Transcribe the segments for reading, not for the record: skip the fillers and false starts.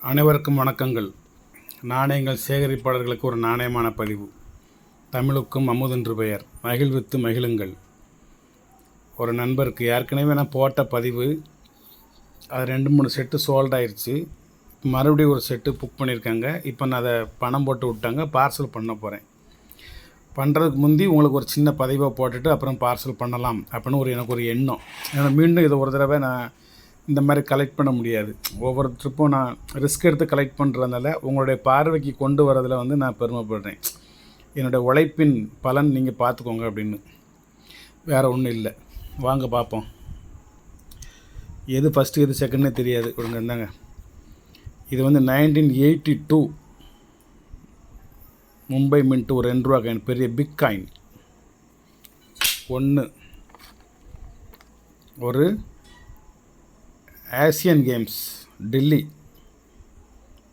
அனைவருக்கும் வணக்கங்கள். நாணயங்கள் சேகரிப்பாளர்களுக்கு ஒரு நாணயமான பதிவு. தமிழுக்கும் அமுதென்று பெயர். மகிழ்வித்து மகிழுங்கள். ஒரு நண்பருக்கு ஏற்கனவே நான் போட்ட பதிவு, அது 2-3 செட்டு சோல்ட் ஆயிடுச்சு. மறுபடியும் ஒரு செட்டு புக் பண்ணியிருக்காங்க. இப்போ நான் அதை பணம் போட்டு விட்டாங்க, பார்சல் பண்ண போகிறேன். பண்ணுறதுக்கு முந்தி உங்களுக்கு ஒரு சின்ன பதிவை போட்டுட்டு அப்புறம் பார்சல் பண்ணலாம் அப்படின்னு எனக்கு ஒரு எண்ணம். ஏன்னா மீண்டும் இதை ஒரு தடவை நான் இந்த மாதிரி கலெக்ட் பண்ண முடியாது. ஒவ்வொரு ட்ரிப்பும் நான் ரிஸ்க் எடுத்து கலெக்ட் பண்ணுறதுனால உங்களுடைய பார்வைக்கு கொண்டு வரதில் நான் பெருமைப்படுறேன். என்னுடைய உழைப்பின் பலன் நீங்கள் பார்த்துக்கோங்க அப்படின்னு. வேறு ஒன்றும் இல்லை. வாங்க பார்ப்போம். எது ஃபஸ்ட்டு எது செகண்ட்னே தெரியாது. கொடுங்க இருந்தாங்க. இது 1982 மும்பை மின்ட்டு ஒரு 2 ரூபா காயின், பெரிய பிக் காயின். ஒன்று ஒரு ஏசியன் கேம்ஸ் டெல்லி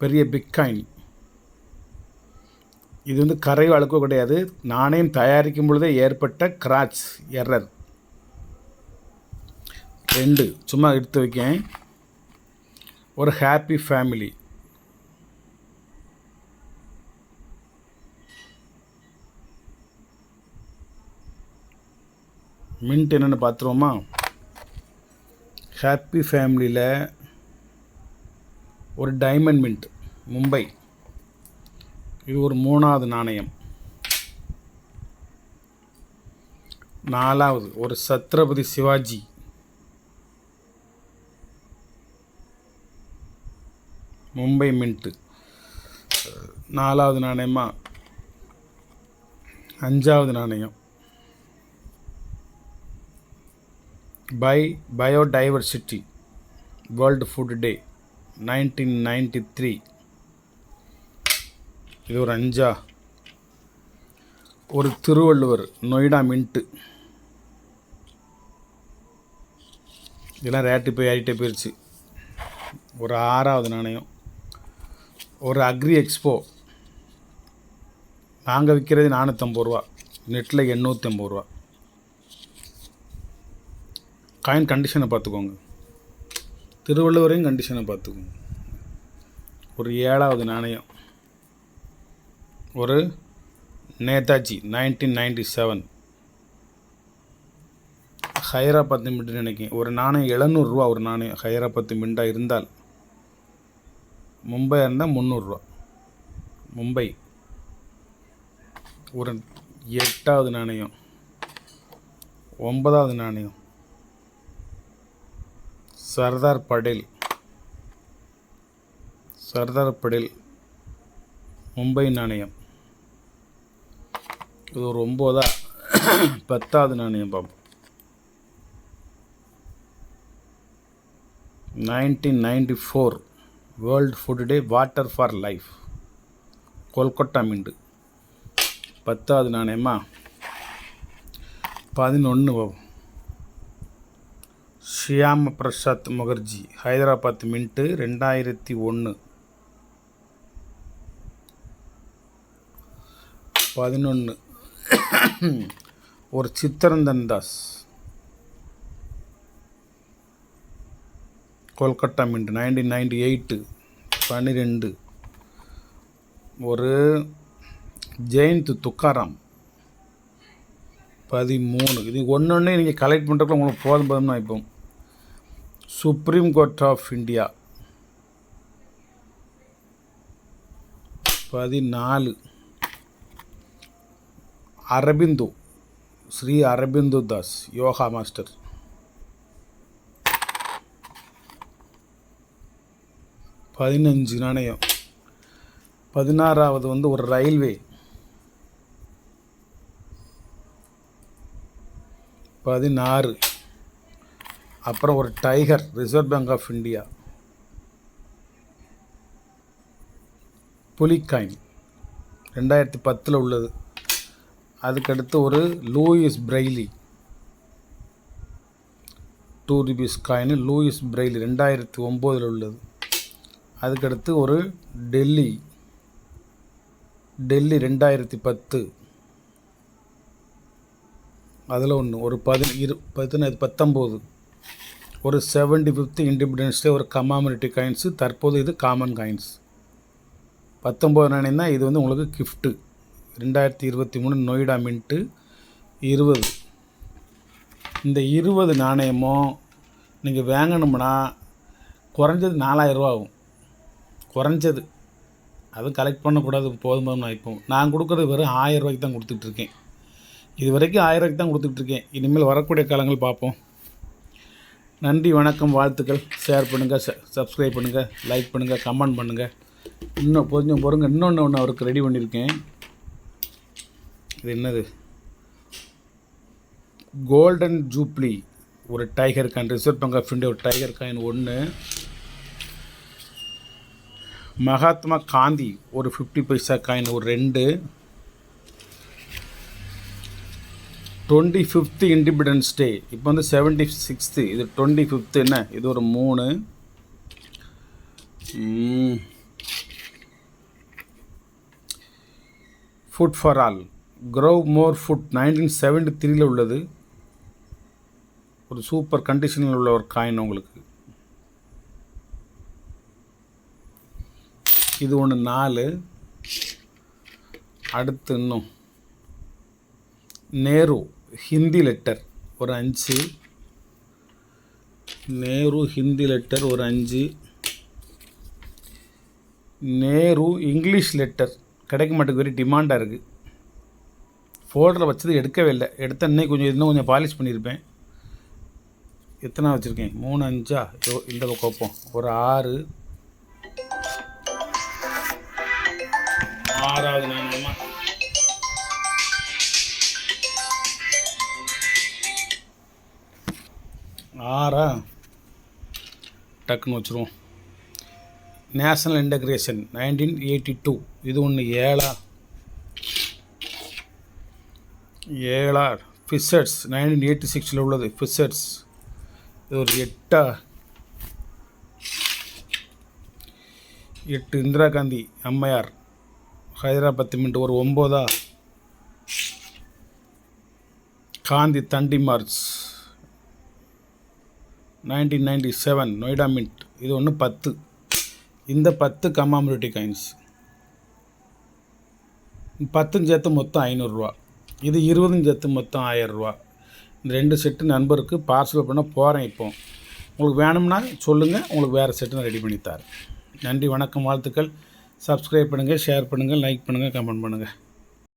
பெரிய பிக் காயின். இது கரையோ அழுக்கோ கிடையாது. நாணயம் தயாரிக்கும் பொழுதே ஏற்பட்ட கிராச் எரர். 2 சும்மா எடுத்து வைக்கேன். ஒரு ஹாப்பி ஃபேமிலி. மின்ட் என்னென்னு பார்த்துருவோமா? ஹாப்பி ஃபேமிலியில் ஒரு டைமண்ட் மின்ட் மும்பை. இது ஒரு 3வது நாணயம். 4வது ஒரு சத்ரபதி சிவாஜி. மும்பை மின்ட்டு 4வது நாணயமா? 5வது நாணயம் பயோடைவர்சிட்டி வேர்ல்டு ஃபுட் டே 1993. இது ஒரு 5. ஒரு திருவள்ளுவர் நொய்டா மின்ட்டு. இதெல்லாம் ரேட்டு போய் ஆகிட்டே போயிடுச்சு. ஒரு 6வது நாணயம். ஒரு அக்ரி எக்ஸ்போ. நாங்கள் விற்கிறது 450 ரூபா, நெட்டில் 850 ரூபா. காயின் கண்டிஷனை பார்த்துக்கோங்க. திருவள்ளுவரையும் கண்டிஷனை பார்த்துக்கோங்க. ஒரு 7வது நாணயம். ஒரு நேதாஜி 1997 ஹைதராபாத் மின்ட்டு நினைக்கிறேன். ஒரு நாணயம் 700 ரூபா. ஒரு நாணயம் ஹைதராபாத் மின்ட்டாக இருந்தால், மும்பையாக இருந்தால் 300 ரூபா. மும்பை. ஒரு 8வது நாணயம். 9வது நாணயம் சர்தார் படேல். சர்தார் படேல் மும்பை நாணயம். இது ஒரு 9. 10வது நாணயம் பார்ப்போம். 1994 world food day water for life Kolkata mint. 10வது நாணயமா? 11 பார்ப்போம். ஷியாம பிரசாத் முகர்ஜி ஹைதராபாத் மின்ட்டு 2001. 11 ஒரு சித்தரந்தன் தாஸ் கொல்கட்டா மின்ட்டு 1998. 12 ஒரு ஜெயந்த் துக்காராம் 13. இது ஒன்று நீங்கள் கலெக்ட் பண்ணுறதுக்குள்ள உங்களுக்கு போதும் இப்போ. Supreme court of India 14. Aurobindo Sri Aurobindo Das yoga master 15 நாணயம். 16வது ஒரு ரயில்வே. 16. அப்புறம் ஒரு tiger reserve bank of India புலிகாயின் 2010 உள்ளது. அதுக்கடுத்து ஒரு Louis Braille 2 rupees coin Louis Braille 2009 உள்ளது. அதுக்கடுத்து ஒரு டெல்லி 2010. அதில் ஒன்று ஒரு 19. ஒரு 75th இண்டிபெண்டன்ஸ் டே ஒரு கமாமரேட்டிவ் காயின்ஸு. தற்போது இது காமன் காயின்ஸ். 19 நாணயம் தான். இது வந்து உங்களுக்கு கிஃப்ட்டு. 2023 நொய்டா மின்ட்டு 20. இந்த 20 நாணயமும் நீங்கள் வாங்கணும்னா குறைஞ்சது 4000 ரூபா ஆகும். குறைஞ்சது. அதுவும் கலெக்ட் பண்ணக்கூடாது, போதும் இப்போ நான் கொடுக்குறது வெறும் 1000 ரூபாய்க்கு தான் கொடுத்துட்ருக்கேன். இது வரைக்கும் 1000 ரூபாய்க்கு தான் கொடுத்துட்ருக்கேன். இனிமேல் வரக்கூடிய காலங்கள் பார்ப்போம். நன்றி, வணக்கம், வாழ்த்துக்கள். ஷேர் பண்ணுங்கள், சப்ஸ்கிரைப் பண்ணுங்கள், லைக் பண்ணுங்கள், கமெண்ட் பண்ணுங்கள். இன்னும் கொஞ்சம் பொறுங்க, இன்னொன்று அவருக்கு ரெடி பண்ணியிருக்கேன். இது என்னது? கோல்டன் ஜூப்ளி ஒரு tiger coin, Reserve bank of India ஒரு டைகர் காயின் 1. மகாத்மா காந்தி ஒரு 50 பைசா காயின் ஒரு 2. 25th இண்டிபெண்டன்ஸ் டே இப்போ வந்து 76th, இது 25th என்ன, இது ஒரு 3. Food for all, Grove more food 1973 உள்ளது. ஒரு சூப்பர் கண்டிஷனில் உள்ள ஒரு காயின் உங்களுக்கு. இது ஒன்று 4. அடுத்து இன்னும் நேரு ஹிந்தி லெட்டர் ஒரு 5. நேரு ஹிந்தி லெட்டர் ஒரு 5. நேரு இங்கிலீஷ் லெட்டர் கிடைக்க மாட்டேங்குது, வெரி டிமாண்டாக இருக்குது. ஃபோல்டரில் வச்சது எடுக்கவே இல்லை. எடுத்த இன்னும் கொஞ்சம் பாலிஷ் பண்ணியிருப்பேன். எத்தனை வச்சுருக்கேன்? 3, 5. இந்த பக்கம் ஒரு 6. 6வது நாணயமா? டக்குன்னு வச்சுருவோம். நேஷனல் இன்டகிரேஷன் 1982, இது ஒன்று 7. ஃபிஷர்ஸ் 1986 உள்ளது. ஃபிஷர்ஸ் இது ஒரு 8. இந்திரா காந்தி அம்மையார் ஹைதராபாத் மின்ட் ஒரு 9. காந்தி தண்டி மார்ச் 1997 நொய்டா மின்ட், இது ஒன்று 10. இந்த 10 கமாமரேட்டிவ் காயின்ஸ். 10 சேர்த்து மொத்தம் 500 ரூபா. இது 20 சேர்த்து மொத்தம் 1000 ரூபா. இந்த 2 செட்டு நண்பருக்கு பார்சல் பண்ண போகிறேன். இப்போ உங்களுக்கு வேணும்னா சொல்லுங்கள், உங்களுக்கு வேறு செட்டு நான் ரெடி பண்ணித்தாரேன். நன்றி, வணக்கம், வாழ்த்துக்கள். சப்ஸ்கிரைப் பண்ணுங்கள், ஷேர் பண்ணுங்கள், லைக் பண்ணுங்கள், கமெண்ட் பண்ணுங்கள்.